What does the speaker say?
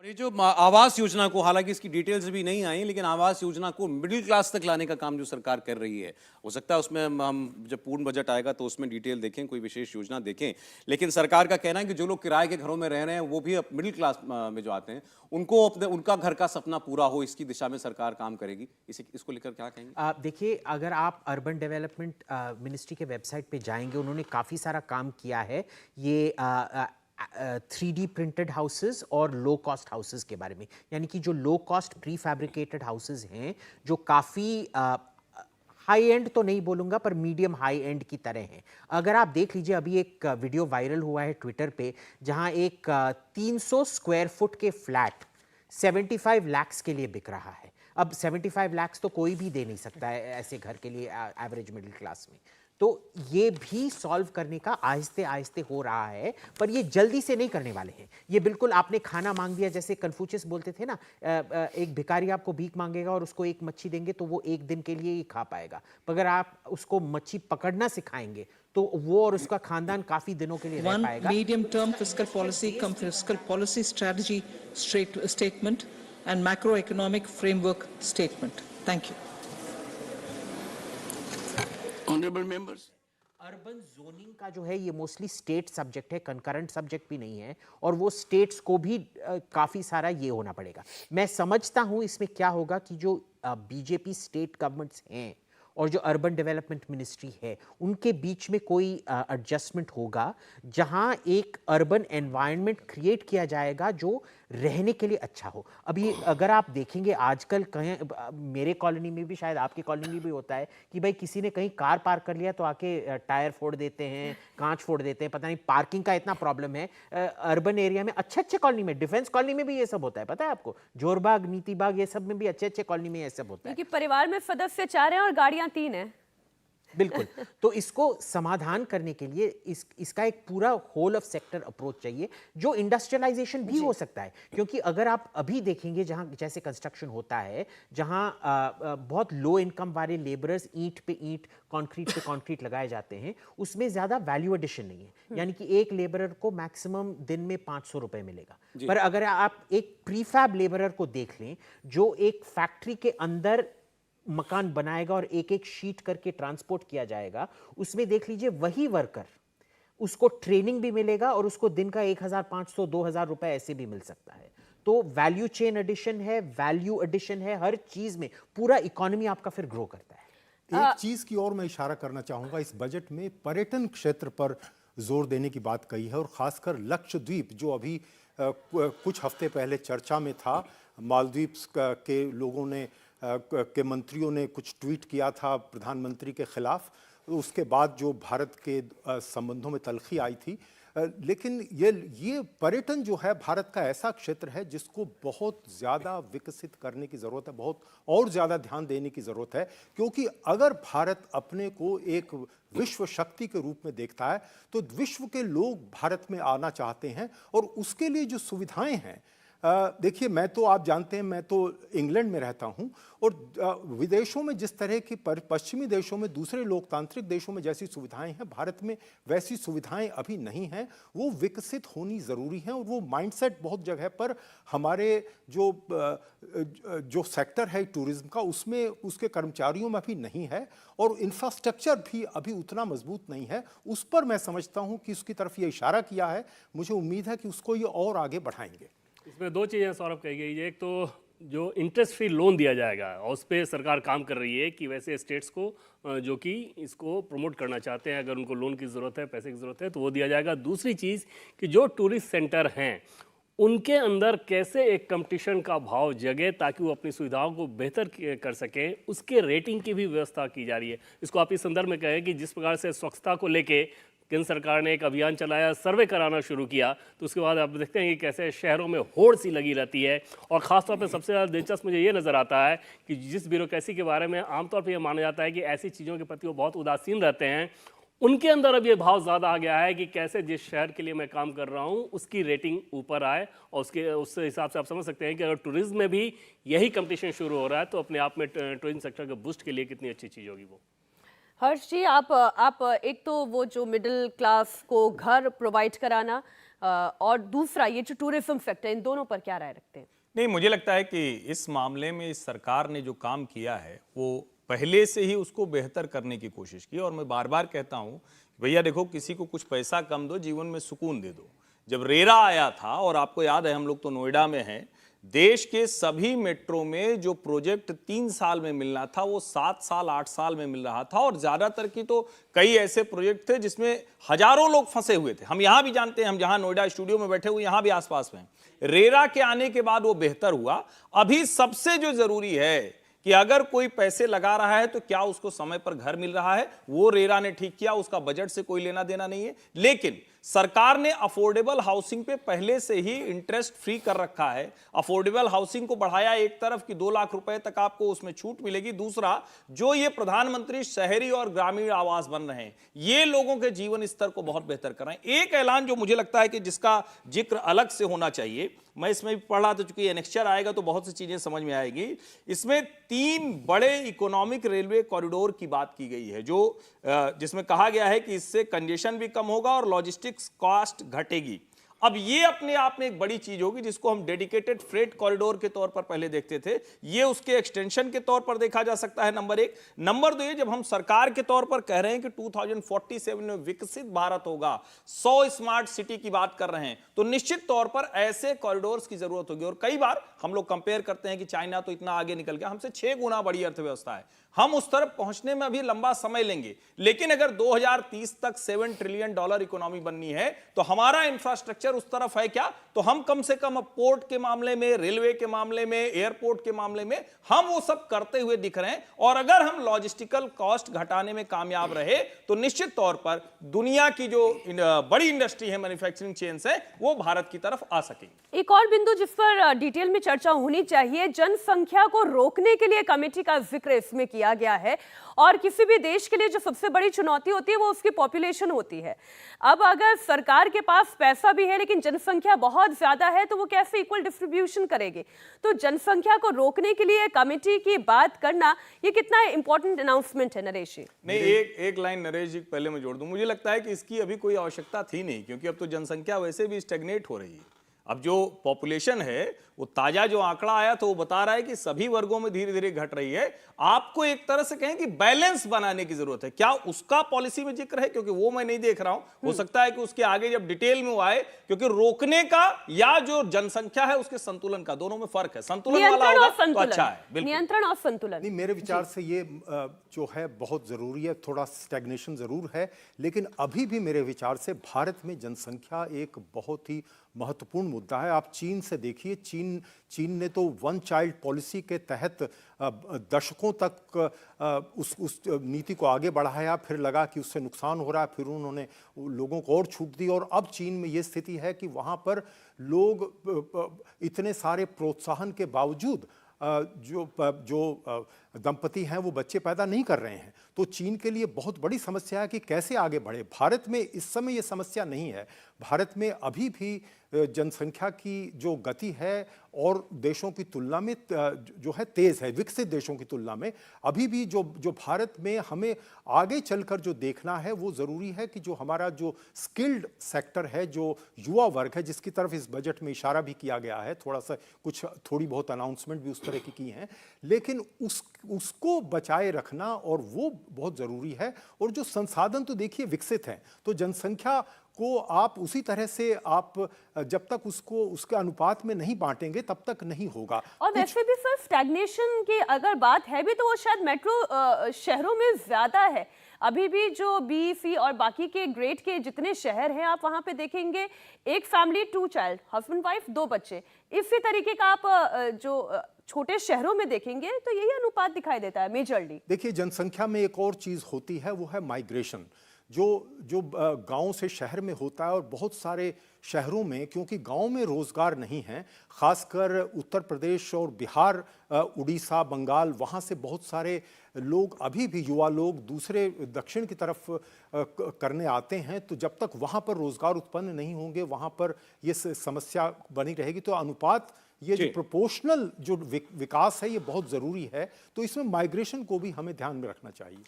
ये जो आवास योजना को, हालांकि इसकी डिटेल्स भी नहीं आई, लेकिन आवास योजना को मिडिल क्लास तक लाने का काम जो सरकार कर रही है, हो सकता है उसमें हम जब पूर्ण बजट आएगा तो उसमें डिटेल देखें, कोई विशेष योजना देखें। लेकिन सरकार का कहना है कि जो लोग किराए के घरों में रह रहे हैं वो भी अब मिडिल क्लास में जो आते हैं उनको अपने उनका घर का सपना पूरा हो, इसकी दिशा में सरकार काम करेगी। इसको लेकर क्या कहेंगे? देखिए, अगर आप अर्बन डेवलपमेंट मिनिस्ट्री के वेबसाइट पे जाएंगे, उन्होंने काफ़ी सारा काम किया है ये 3D प्रिंटेड हाउसेस और लो कॉस्ट हाउसेस के बारे में। यानी कि जो low cost pre fabricated houses हैं, जो काफ़ी हाई एंड तो नहीं बोलूँगा पर मीडियम हाई एंड की तरह हैं। अगर आप देख लीजिए, अभी एक वीडियो वायरल हुआ है ट्विटर पे, जहां एक 300 स्क्वायर फुट के फ्लैट 75 लाख के लिए बिक रहा है। अब 75 लाख तो कोई भी दे नहीं सकता है ऐसे घर के लिए एवरेज मिडिल क्लास में। तो ये भी सॉल्व करने का आहिस्ते आहिस्ते हो रहा है, पर ये जल्दी से नहीं करने वाले हैं। ये बिल्कुल आपने खाना मांग दिया, जैसे कन्फ्यूशियस बोलते थे ना, एक भिखारी आपको भीख मांगेगा और उसको एक मच्छी देंगे तो वो एक दिन के लिए ही खा पाएगा, पर अगर आप उसको मच्छी पकड़ना सिखाएंगे तो वो और उसका खानदान काफी दिनों के लिए रह पाएगा। Medium term fiscal policy strategy statement and macro economic framework statement. Thank you. Honourable members, urban zoning का जो है ये मोस्टली स्टेट सब्जेक्ट है, कंकरेंट सब्जेक्ट भी नहीं है, और वो स्टेट्स को भी काफ़ी सारा ये होना पड़ेगा। मैं समझता हूँ इसमें क्या होगा कि जो बीजेपी स्टेट गवर्नमेंट्स हैं और जो अर्बन डेवलपमेंट मिनिस्ट्री है, उनके बीच में कोई एडजस्टमेंट होगा, जहां एक अर्बन एनवायरनमेंट क्रिएट किया जाएगा जो रहने के लिए अच्छा हो। अभी अगर आप देखेंगे आजकल कहीं, मेरे कॉलोनी में भी, शायद आपकी कॉलोनी में भी होता है कि भाई किसी ने कहीं कार पार्क कर लिया तो आके टायर फोड़ देते हैं, कांच फोड़ देते हैं, पता नहीं पार्किंग का इतना प्रॉब्लम है। अर्बन एरिया में अच्छे अच्छे कॉलोनी में, डिफेंस कॉलोनी में भी ये सब होता है, पता है आपको, जोरबाग, नीति बाग, ये सब में भी अच्छे अच्छे कॉलोनी में ये सब होता है। क्योंकि परिवार में सदस्य 4 हैं और गाड़ियां 3 हैं। बिल्कुल। तो इसको समाधान करने के लिए इसका एक पूरा होल ऑफ सेक्टर अप्रोच चाहिए, जो इंडस्ट्रियलाइजेशन भी हो सकता है। क्योंकि अगर आप अभी देखेंगे जहां जैसे कंस्ट्रक्शन होता है, जहां बहुत लो इनकम वाले लेबरर्स ईंट पे ईंट, कंक्रीट पे कंक्रीट लगाए जाते हैं, उसमें ज्यादा वैल्यू एडिशन नहीं है। यानी कि एक लेबरर को मैक्सिमम दिन में 500 रुपए मिलेगा। पर अगर आप एक प्रीफैब लेबरर को देख लें, जो एक फैक्ट्री के अंदर मकान बनाएगा और एक एक शीट करके ट्रांसपोर्ट किया जाएगा, उसमें देख लीजिए वही वर्कर, उसको ट्रेनिंग भी मिलेगा और उसको दिन का 1500-2000 रुपए ऐसे भी मिल सकता है। तो वैल्यू चेन एडिशन है, वैल्यू एडिशन है, हर चीज में पूरा इकोनॉमी आपका फिर ग्रो करता है। एक चीज की और मैं इशारा करना चाहूंगा, इस बजट में पर्यटन क्षेत्र पर जोर देने की बात कही है, और खासकर लक्षद्वीप जो अभी कुछ हफ्ते पहले चर्चा में था। मालदीव के लोगों ने के मंत्रियों ने कुछ ट्वीट किया था प्रधानमंत्री के खिलाफ, उसके बाद जो भारत के संबंधों में तलखी आई थी। लेकिन ये पर्यटन जो है भारत का ऐसा क्षेत्र है जिसको बहुत ज़्यादा विकसित करने की ज़रूरत है, बहुत और ज़्यादा ध्यान देने की ज़रूरत है। क्योंकि अगर भारत अपने को एक विश्व शक्ति के रूप में देखता है तो विश्व के लोग भारत में आना चाहते हैं, और उसके लिए जो सुविधाएं हैं, देखिए, मैं तो, आप जानते हैं, मैं तो इंग्लैंड में रहता हूं, और विदेशों में जिस तरह की पश्चिमी देशों में, दूसरे लोकतांत्रिक देशों में जैसी सुविधाएं हैं, भारत में वैसी सुविधाएं अभी नहीं हैं। वो विकसित होनी ज़रूरी है, और वो माइंडसेट बहुत जगह पर हमारे जो सेक्टर है टूरिज्म का, उसमें उसके कर्मचारियों में अभी नहीं है, और इंफ्रास्ट्रक्चर भी अभी उतना मजबूत नहीं है। उस पर मैं समझता हूँ कि उसकी तरफ ये इशारा किया है। मुझे उम्मीद है कि उसको ये और आगे बढ़ाएंगे। इसमें 2 चीज़ें सौरभ कही गई है। एक तो जो इंटरेस्ट फ्री लोन दिया जाएगा, और उस पर सरकार काम कर रही है कि वैसे स्टेट्स को जो कि इसको प्रमोट करना चाहते हैं, अगर उनको लोन की ज़रूरत है, पैसे की ज़रूरत है, तो वो दिया जाएगा। दूसरी चीज़ कि जो टूरिस्ट सेंटर हैं उनके अंदर कैसे एक कंपटीशन का भाव जगे ताकि वो अपनी सुविधाओं को बेहतर कर सकें, उसके रेटिंग की भी व्यवस्था की जा रही है। इसको आप इस संदर्भ में कहें कि जिस प्रकार से स्वच्छता को लेके केंद्र सरकार ने एक अभियान चलाया, सर्वे कराना शुरू किया, तो उसके बाद आप देखते हैं कि कैसे शहरों में होड़ सी लगी रहती है। और ख़ासतौर पर सबसे ज़्यादा दिलचस्प मुझे ये नज़र आता है कि जिस ब्यूरोक्रेसी के बारे में आमतौर पर यह माना जाता है कि ऐसी चीज़ों के प्रति वो बहुत उदासीन रहते हैं, उनके अंदर अब ये भाव ज़्यादा आ गया है कि कैसे जिस शहर के लिए मैं काम कर रहा हूँ उसकी रेटिंग ऊपर आए। और उस हिसाब से आप समझ सकते हैं कि अगर टूरिज्म में भी यही कंपटीशन शुरू हो रहा है तो अपने आप में टूरिज्म सेक्टर के बूस्ट के लिए कितनी अच्छी चीज़ होगी वो। हर्ष जी, आप एक तो वो जो मिडिल क्लास को घर प्रोवाइड कराना, और दूसरा ये जो टूरिज्म सेक्टर, इन दोनों पर क्या राय रखते हैं? नहीं, मुझे लगता है कि इस मामले में इस सरकार ने जो काम किया है वो पहले से ही उसको बेहतर करने की कोशिश की। और मैं बार बार कहता हूं कि भैया देखो, किसी को कुछ पैसा कम दो, जीवन में सुकून दे दो। जब रेरा आया था, और आपको याद है हम लोग तो नोएडा में हैं, देश के सभी मेट्रो में जो प्रोजेक्ट 3 साल में मिलना था वो 7 साल 8 साल में मिल रहा था। और ज्यादातर की तो कई ऐसे प्रोजेक्ट थे जिसमें हजारों लोग फंसे हुए थे। हम यहां भी जानते हैं, हम जहां नोएडा स्टूडियो में बैठे हुए यहां भी आसपास में। रेरा के आने के बाद वो बेहतर हुआ। अभी सबसे जो जरूरी है कि अगर कोई पैसे लगा रहा है तो क्या उसको समय पर घर मिल रहा है, वो रेरा ने ठीक किया, उसका बजट से कोई लेना देना नहीं है। लेकिन सरकार ने अफोर्डेबल हाउसिंग पे पहले से ही इंटरेस्ट फ्री कर रखा है। अफोर्डेबल हाउसिंग को बढ़ाया एक तरफ कि 2 लाख रुपए तक आपको उसमें छूट मिलेगी, दूसरा जो ये प्रधानमंत्री शहरी और ग्रामीण आवास बन रहे हैं ये लोगों के जीवन स्तर को बहुत बेहतर कर रहे हैं। एक ऐलान जो मुझे लगता है कि जिसका जिक्र अलग से होना चाहिए, मैं इसमें भी पढ़ रहा था, चूंकि एनेक्चर आएगा तो बहुत सी चीजें समझ में आएगी। इसमें 3 बड़े इकोनॉमिक रेलवे कॉरिडोर की बात की गई है, जो जिसमें कहा गया है कि इससे कंजेशन भी कम होगा और लॉजिस्टिक्स कॉस्ट घटेगी। अब ये अपने आप में एक बड़ी चीज होगी, जिसको हम डेडिकेटेड फ्रेट कॉरिडोर के तौर पर पहले देखते थे, ये उसके एक्सटेंशन के तौर पर देखा जा सकता है, नंबर 1। नंबर 2, ये जब हम सरकार के तौर पर कह रहे हैं कि 2047 में विकसित भारत होगा, 100 स्मार्ट सिटी की बात कर रहे हैं, तो निश्चित तौर पर ऐसे कॉरिडोर्स की जरूरत होगी। और कई बार हम लोग कंपेयर करते हैं कि चाइना तो इतना आगे निकल गया, हमसे 6 गुना बड़ी अर्थव्यवस्था है, हम उस तरफ पहुंचने में अभी लंबा समय लेंगे। लेकिन अगर 2030 तक $7 ट्रिलियन इकोनॉमी बननी है तो हमारा इंफ्रास्ट्रक्चर उस तरफ है क्या? तो हम कम से कम पोर्ट के मामले में, रेलवे के मामले में, एयरपोर्ट के मामले में हम वो सब करते हुए दिख रहे हैं। और अगर हम लॉजिस्टिकल कॉस्ट घटाने में कामयाब रहे तो निश्चित तौर पर दुनिया की जो बड़ी इंडस्ट्री है, मैन्युफैक्चरिंग चेन्स है, वो भारत की तरफ आ सकेंगी। एक और बिंदु जिस पर डिटेल में चर्चा होनी चाहिए, जनसंख्या को रोकने के लिए कमेटी का जिक्र इसमें किया गया है। और किसी भी देश के लिए जो सबसे बड़ी चुनौती होती है वो उसकी पॉपुलेशन होती है। अब अगर सरकार के पास पैसा भी है लेकिन जनसंख्या बहुत ज्यादा है तो वो कैसे इक्वल डिस्ट्रीब्यूशन करेगी? तो जनसंख्या को रोकने के लिए कमेटी की बात करना ये कितना इंपॉर्टेंट अनाउंसमेंट है, नरेश जी? नहीं, एक लाइन नरेश जी पहले मैं जोड़ दूं। मुझे लगता है कि इसकी अभी कोई आवश्यकता थी नहीं, क्योंकि अब तो जनसंख्या वैसे भी स्टैग्नेट हो रही है। अब जो पॉपुलेशन है, वो ताजा जो आंकड़ा आया तो वो बता रहा है कि सभी वर्गों में धीरे धीरे घट रही है। आपको एक तरह से कहें कि बैलेंस बनाने की जरूरत है। क्या उसका पॉलिसी में जिक्र है? क्योंकि वो मैं नहीं देख रहा हूं। हो सकता है कि उसके आगे जब डिटेल में वो आए, क्योंकि रोकने का या जो जनसंख्या है उसके संतुलन का, दोनों में फर्क है। संतुलन वाला होगा तो अच्छा है। बिल्कुल, नियंत्रण और संतुलन। नहीं, मेरे विचार से ये जो है बहुत जरूरी है। थोड़ा स्टैग्नेशन जरूर है, लेकिन अभी भी मेरे विचार से भारत में जनसंख्या एक बहुत ही महत्वपूर्ण मुद्दा है। आप चीन से देखिए, चीन ने तो 1 चाइल्ड पॉलिसी के तहत दशकों तक उस नीति को आगे बढ़ाया, फिर लगा कि उससे नुकसान हो रहा है, फिर उन्होंने लोगों को और छूट दी। और अब चीन में ये स्थिति है कि वहाँ पर लोग इतने सारे प्रोत्साहन के बावजूद जो दंपति हैं वो बच्चे पैदा नहीं कर रहे हैं। तो चीन के लिए बहुत बड़ी समस्या है कि कैसे आगे बढ़े। भारत में इस समय ये समस्या नहीं है। भारत में अभी भी जनसंख्या की जो गति है और देशों की तुलना में जो है तेज है, विकसित देशों की तुलना में। अभी भी जो भारत में हमें आगे चलकर जो देखना है वो ज़रूरी है कि जो हमारा जो स्किल्ड सेक्टर है, जो युवा वर्ग है, जिसकी तरफ इस बजट में इशारा भी किया गया है, थोड़ी बहुत अनाउंसमेंट भी उस तरह की हैं, लेकिन उसको बचाए रखना और वो बहुत ज़रूरी है। और जो संसाधन तो देखिए विकसित हैं, तो जनसंख्या को आप उसी तरह से आप जब तक उसको उसके अनुपात में नहीं बांटेंगे तब तक नहीं होगा। और वैसे भी सर स्टैग्नेशन की अगर बात है भी तो वो शायद मेट्रो शहरों में ज्यादा है। अभी भी जो बी, सी और बाकी के ग्रेड के जितने शहर हैं आप वहां पे देखेंगे, एक फैमिली 2 चाइल्ड, हस्बैंड वाइफ 2 बच्चे। इसी तरीके का आप जो छोटे शहरों में देखेंगे तो यही अनुपात दिखाई देता है मेजरली। देखिए, जनसंख्या में एक और चीज होती है, वो है माइग्रेशन, जो गांव से शहर में होता है। और बहुत सारे शहरों में, क्योंकि गांव में रोजगार नहीं है, खासकर उत्तर प्रदेश और बिहार, उड़ीसा, बंगाल, वहां से बहुत सारे लोग, अभी भी युवा लोग दूसरे दक्षिण की तरफ करने आते हैं। तो जब तक वहां पर रोजगार उत्पन्न नहीं होंगे, वहां पर ये समस्या बनी रहेगी। तो अनुपात, ये जो प्रोपोर्शनल जो विकास है, ये बहुत ज़रूरी है। तो इसमें माइग्रेशन को भी हमें ध्यान में रखना चाहिए।